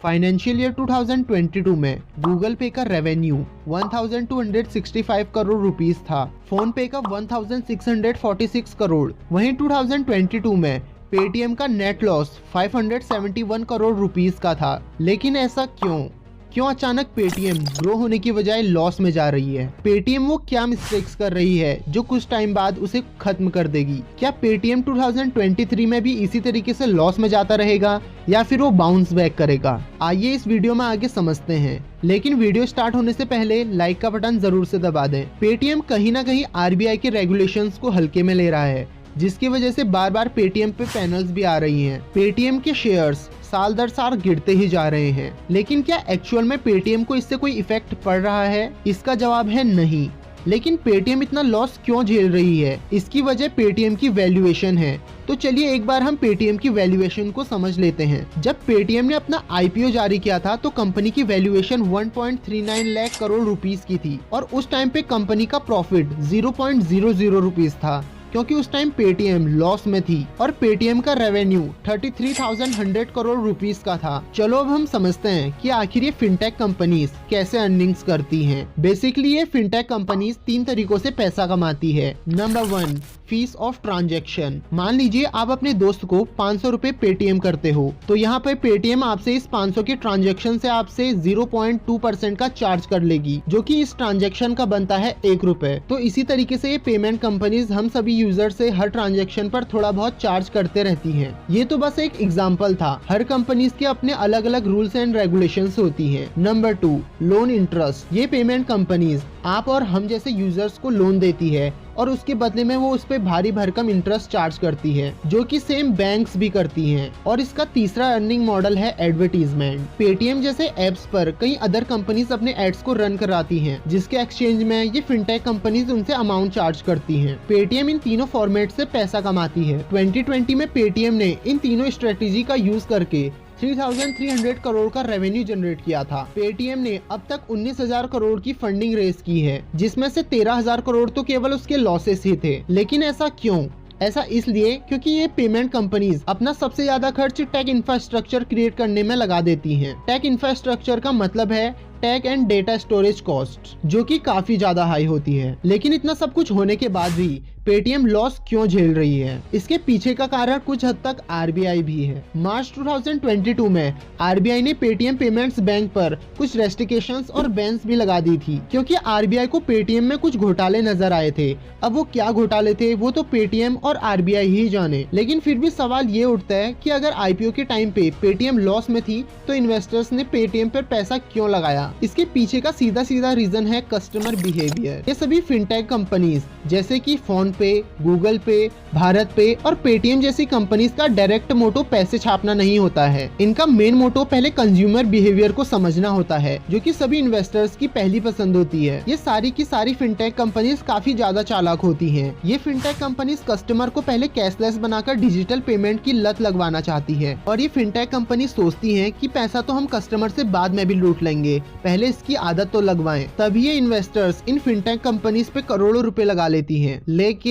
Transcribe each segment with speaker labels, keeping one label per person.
Speaker 1: Financial year 2022 में Google पे का रेवेन्यू 1265 करोड़ रुपीस था, फोन पे का 1646 करोड़। वहीं 2022 में पेटीएम का नेट लॉस 571 करोड़ रुपीस का था। लेकिन ऐसा क्यों अचानक पेटीएम ग्रो होने की बजाय लॉस में जा रही है? पेटीएम वो क्या मिस्टेक्स कर रही है जो कुछ टाइम बाद उसे खत्म कर देगी? क्या पेटीएम 2023 में भी इसी तरीके से लॉस में जाता रहेगा या फिर वो बाउंस बैक करेगा? आइए इस वीडियो में आगे समझते हैं, लेकिन वीडियो स्टार्ट होने से पहले लाइक का बटन जरूर से दबा दें। पेटीएम कहीं ना कहीं आरबीआई के रेगुलेशंस को हल्के में ले रहा है, जिसकी वजह से बार बार पेटीएम पे पैनल्स भी आ रही हैं। पेटीएम के शेयर्स साल दर साल गिरते ही जा रहे हैं, लेकिन क्या एक्चुअल में पेटीएम को इससे कोई इफेक्ट पड़ रहा है? इसका जवाब है नहीं। लेकिन पेटीएम इतना लॉस क्यों झेल रही है? इसकी वजह पेटीएम की वैल्यूएशन है। तो चलिए एक बार हम पेटीएम की वैल्यूएशन को समझ लेते हैं। जब पेटीएम ने अपना आईपीओ जारी किया था तो कंपनी की वैल्यूएशन 1.39 लाख करोड़ रुपीस की थी और उस टाइम पे कंपनी का प्रॉफिट 0.00 रुपीस था, क्योंकि उस टाइम पेटीएम लॉस में थी और पेटीएम का रेवेन्यू 33,100 करोड़ रुपीस का था। चलो अब हम समझते हैं कि आखिर ये फिनटेक कंपनीज कैसे अर्निंग्स करती हैं। बेसिकली ये फिनटेक कंपनीज 3 तरीकों से पैसा कमाती है। Number 1, fees of transaction. मान लीजिए आप अपने दोस्त को 500 रुपए पेटीएम करते हो, तो यहाँ पे पेटीएम आपसे इस 500 के ट्रांजैक्शन से आपसे 0.2% का चार्ज कर लेगी, जो कि इस ट्रांजैक्शन का बनता है 1 रुपए। तो इसी तरीके से ये पेमेंट कंपनीज हम सभी यूजर से हर ट्रांजैक्शन पर थोड़ा बहुत चार्ज करते रहती हैं। ये तो बस एक एग्जांपल था, हर कंपनीज के अपने अलग अलग रूल्स एंड रेगुलेशंस होती हैं। Number 2, loan interest. ये पेमेंट कंपनीज आप और हम जैसे यूजर्स को लोन देती है और उसके बदले में वो उस पे भारी भरकम इंटरेस्ट चार्ज करती है, जो कि सेम बैंक्स भी करती हैं। और इसका तीसरा अर्निंग मॉडल है एडवर्टीजमेंट। पेटीएम जैसे एप्स पर कई अदर कंपनीज अपने एड्स को रन कराती हैं, जिसके एक्सचेंज में ये फिनटेक कंपनीज उनसे अमाउंट चार्ज करती हैं। पेटीएम इन तीनों फॉर्मेट से पैसा कमाती है। 2020 में पेटीएम ने इन तीनों स्ट्रेटेजी का यूज करके 3,300 करोड़ का रेवेन्यू जनरेट किया था। पेटीएम ने अब तक 19,000 करोड़ की फंडिंग रेज की है, जिसमें से 13,000 करोड़ तो केवल उसके लॉसेस ही थे। लेकिन ऐसा क्यों? ऐसा इसलिए क्योंकि ये पेमेंट कंपनीज अपना सबसे ज्यादा खर्च टेक इंफ्रास्ट्रक्चर क्रिएट करने में लगा देती हैं। टेक इंफ्रास्ट्रक्चर का मतलब है tech and data storage cost, जो कि काफी ज्यादा हाई होती है। लेकिन इतना सब कुछ होने के बाद भी पेटीएम लॉस क्यों झेल रही है? इसके पीछे का कारण कुछ हद तक आरबीआई भी है। मार्च 2022 में आरबीआई ने पेटीएम पेमेंट्स बैंक पर कुछ रेस्ट्रिक्शंस और बैन्स भी लगा दी थी, क्योंकि आरबीआई को पेटीएम में कुछ घोटाले नजर आए थे। अब वो क्या घोटाले थे वो तो पेटीएम और आरबीआई ही जाने। लेकिन फिर भी सवाल ये उठता है कि अगर आईपीओ के टाइम पे पेटीएम लॉस में थी तो इन्वेस्टर्स ने पेटीएम पर पैसा क्यों लगाया? इसके पीछे का सीधा रीजन है कस्टमर बिहेवियर। ये सभी फिनटेक कंपनीज जैसे कि फोन पे, गूगल पे, भारत पे और पेटीएम जैसी कंपनीज का डायरेक्ट मोटो पैसे छापना नहीं होता है। इनका मेन मोटो पहले कंज्यूमर बिहेवियर को समझना होता है, जो कि सभी इन्वेस्टर्स की पहली पसंद होती है। ये सारी की सारी फिनटेक कंपनीज काफी ज्यादा चालाक होती हैं। ये फिनटेक कंपनीज कस्टमर को पहले कैशलेस बनाकर डिजिटल पेमेंट की लत लगवाना चाहती है, और ये फिनटेक कंपनी सोचती है कि पैसा तो हम कस्टमर से बाद में भी लूट लेंगे, पहले इसकी आदत तो लगवाएं। तभी ये इन्वेस्टर्स इन फिनटेक कंपनीज पे करोड़ों रुपए लगा लेती हैं। लेकिन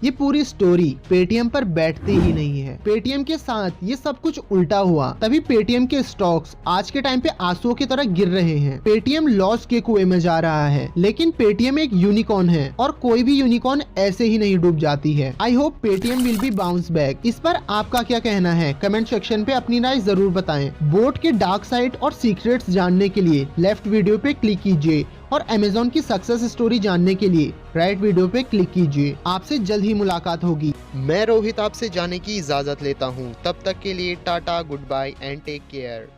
Speaker 1: ये पूरी स्टोरी पेटीएम पर बैठती ही नहीं है। पेटीएम के साथ ये सब कुछ उल्टा हुआ, तभी पेटीएम के स्टॉक्स आज के टाइम पे आंसुओं की तरह गिर रहे हैं। पेटीएम लॉस के कुएं में जा रहा है, लेकिन पेटीएम एक यूनिकॉर्न है और कोई भी यूनिकॉर्न ऐसे ही नहीं डूब जाती है। I hope Paytm will be bounce back. इस पर आपका क्या कहना है? कमेंट सेक्शन पे अपनी राय जरूर बताएं। बोट के डार्क साइड और सीक्रेट्स जानने के लिए लेफ्ट वीडियो पे क्लिक कीजिए और अमेज़न की सक्सेस स्टोरी जानने के लिए राइट वीडियो पे क्लिक कीजिए। आपसे जल्द ही मुलाकात होगी। मैं रोहित आपसे जाने की इजाजत लेता हूँ। तब तक के लिए tata, goodbye and take care.